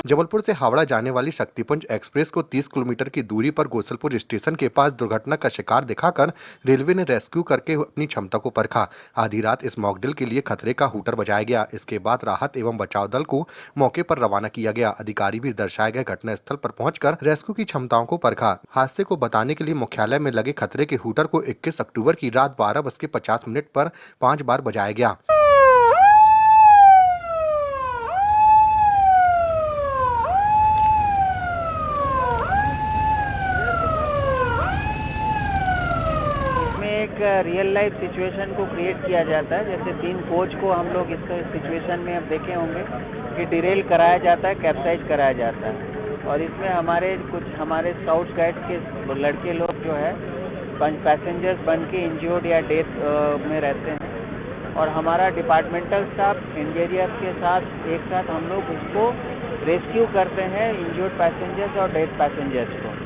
जबलपुर से हावड़ा जाने वाली शक्तिपुंज एक्सप्रेस को 30 किलोमीटर की दूरी पर गोसलपुर स्टेशन के पास दुर्घटना का शिकार दिखाकर रेलवे ने रेस्क्यू करके अपनी क्षमता को परखा। आधी रात इस मॉकड्रिल के लिए खतरे का हूटर बजाया गया। इसके बाद राहत एवं बचाव दल को मौके पर रवाना किया गया। अधिकारी भी दर्शाए गए घटनास्थल पर पहुंचकर रेस्क्यू की क्षमताओं को परखा। हादसे को बताने के लिए मुख्यालय में लगे खतरे के हूटर को 21 अक्टूबर की रात 12:50 पर 5 बार बजाया गया। एक रियल लाइफ सिचुएशन को क्रिएट किया जाता है। जैसे 3 कोच को हम लोग इस सिचुएशन में अब देखे होंगे कि डिरेल कराया जाता है, कैप्साइज कराया जाता है, और इसमें हमारे स्काउट गाइड के लड़के लोग जो है पैसेंजर्स बन के इंजर्ड या डेथ में रहते हैं, और हमारा डिपार्टमेंटल स्टाफ इंजीनियर्स के साथ एक साथ हम लोग उसको रेस्क्यू करते हैं, इंजर्ड पैसेंजर्स और डेथ पैसेंजर्स को।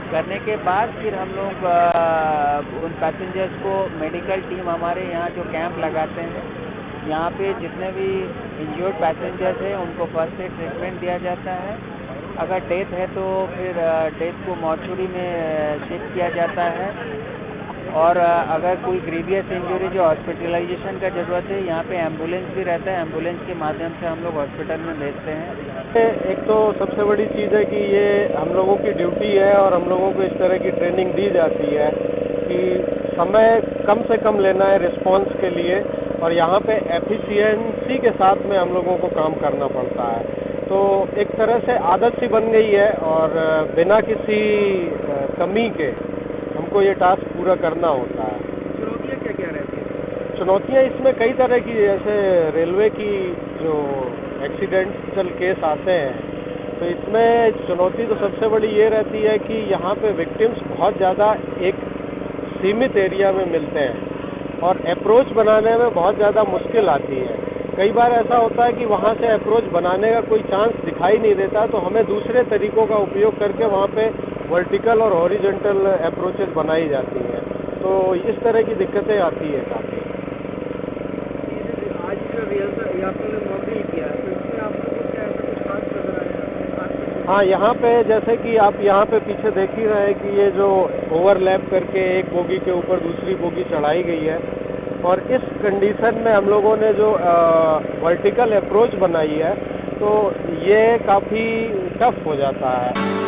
करने के बाद फिर हम लोग उन पैसेंजर्स को मेडिकल टीम हमारे यहाँ जो कैंप लगाते हैं, यहाँ पे जितने भी इंजर्ड पैसेंजर्स हैं उनको फर्स्ट एड ट्रीटमेंट दिया जाता है। अगर डेथ है तो फिर डेथ को मॉर्चुरी में शिफ्ट किया जाता है, और अगर कोई ग्रीवियस इंजरी जो हॉस्पिटलाइजेशन का ज़रूरत है, यहाँ पे एम्बुलेंस भी रहता है, एम्बुलेंस के माध्यम से हम लोग हॉस्पिटल में भेजते हैं। एक तो सबसे बड़ी चीज़ है कि ये हम लोगों की ड्यूटी है और हम लोगों को इस तरह की ट्रेनिंग दी जाती है कि समय कम से कम लेना है रिस्पांस के लिए, और यहाँ पे एफिशिएंसी के साथ में हम लोगों को काम करना पड़ता है। तो एक तरह से आदत सी बन गई है, और बिना किसी कमी के हमको ये टास्क पूरा करना होता है। चुनौतियाँ क्या क्या रहती हैं? चुनौतियाँ इसमें कई तरह की, जैसे रेलवे की जो एक्सीडेंटल केस आते हैं, तो इसमें चुनौती तो सबसे बड़ी ये रहती है कि यहाँ पे विक्टिम्स बहुत ज़्यादा एक सीमित एरिया में मिलते हैं, और अप्रोच बनाने में बहुत ज़्यादा मुश्किल आती है। कई बार ऐसा होता है कि वहाँ से अप्रोच बनाने का कोई चांस दिखाई नहीं देता, तो हमें दूसरे तरीकों का उपयोग करके वहाँ पे वर्टिकल और हॉरिजॉन्टल अप्रोचेस बनाई जाती हैं। तो इस तरह की दिक्कतें आती है काफ़ी। आज जो रिहर्सल आपने मॉकड्रिल किया है, तो इसमें आपको क्या ऐसा कुछ खास नजर आया? हाँ, यहाँ पे जैसे कि आप यहाँ पे पीछे देख ही रहे हैं कि ये जो ओवरलैप करके एक बोगी के ऊपर दूसरी बोगी चढ़ाई गई है, और इस कंडीशन में हम लोगों ने जो वर्टिकल अप्रोच बनाई है, तो ये काफ़ी टफ हो जाता है।